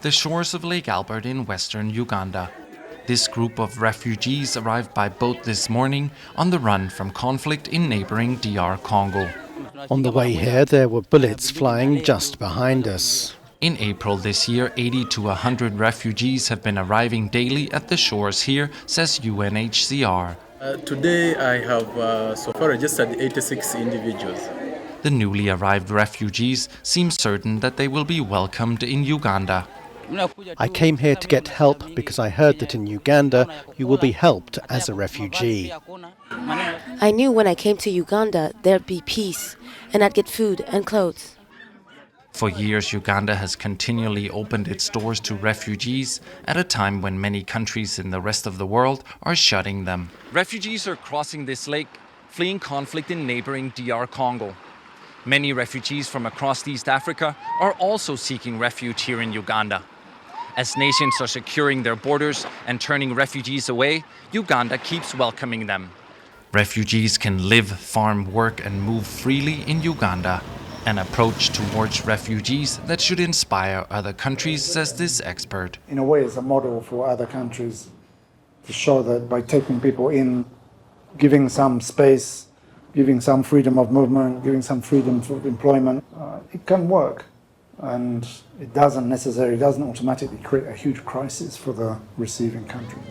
the shores of Lake Albert in western Uganda. This group of refugees arrived by boat this morning on the run from conflict in neighboring DR Congo. On the way here, there were bullets flying just behind us. In April this year, 80 to 100 refugees have been arriving daily at the shores here, says UNHCR. Today I have so far registered 86 individuals. The newly arrived refugees seem certain that they will be welcomed in Uganda. I came here to get help because I heard that in Uganda you will be helped as a refugee. I knew when I came to Uganda there'd be peace and I'd get food and clothes. For years, Uganda has continually opened its doors to refugees at a time when many countries in the rest of the world are shutting them. Refugees are crossing this lake, fleeing conflict in neighboring DR Congo. Many refugees from across East Africa are also seeking refuge here in Uganda. As nations are securing their borders and turning refugees away, Uganda keeps welcoming them. Refugees can live, farm, work and move freely in Uganda. An approach towards refugees that should inspire other countries, says this expert. In a way, it's a model for other countries to show that by taking people in, giving some space, giving some freedom of movement, giving some freedom for employment, it can work. And it doesn't automatically create a huge crisis for the receiving country.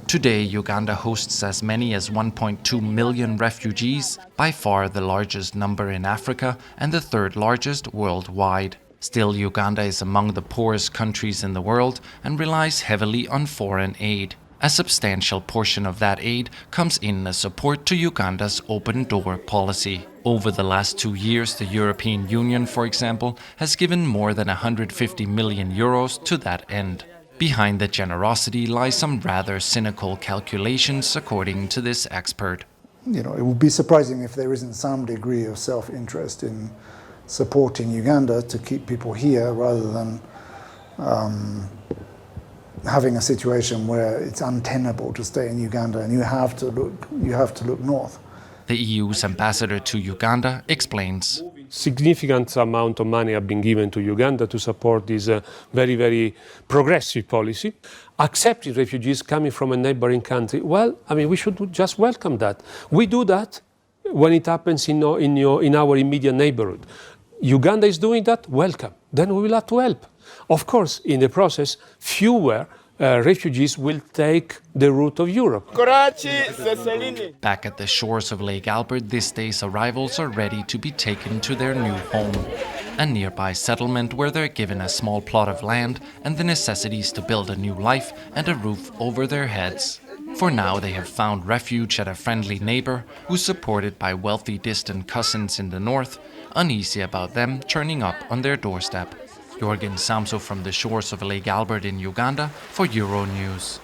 Today, Uganda hosts as many as 1.2 million refugees, by far the largest number in Africa and the third largest worldwide. Still, Uganda is among the poorest countries in the world and relies heavily on foreign aid. A substantial portion of that aid comes in as support to Uganda's open door policy. Over the last 2 years, the European Union, for example, has given more than 150 million euros to that end. Behind the generosity lie some rather cynical calculations, according to this expert. It would be surprising if there isn't some degree of self-interest in supporting Uganda to keep people here rather than having a situation where it's untenable to stay in Uganda and you have to look north. The EU's ambassador to Uganda explains. Significant amount of money have been given to Uganda to support this very, very progressive policy. Accepting refugees coming from a neighboring country, we should just welcome that. We do that when it happens in our immediate neighborhood. Uganda is doing that, welcome. Then we will have to help. Of course, in the process, fewer refugees will take the route of Europe. Back at the shores of Lake Albert, this day's arrivals are ready to be taken to their new home, a nearby settlement where they're given a small plot of land and the necessities to build a new life and a roof over their heads. For now, they have found refuge at a friendly neighbor who's supported by wealthy distant cousins in the north, uneasy about them turning up on their doorstep. Jorgen Samso from the shores of Lake Albert in Uganda for Euronews.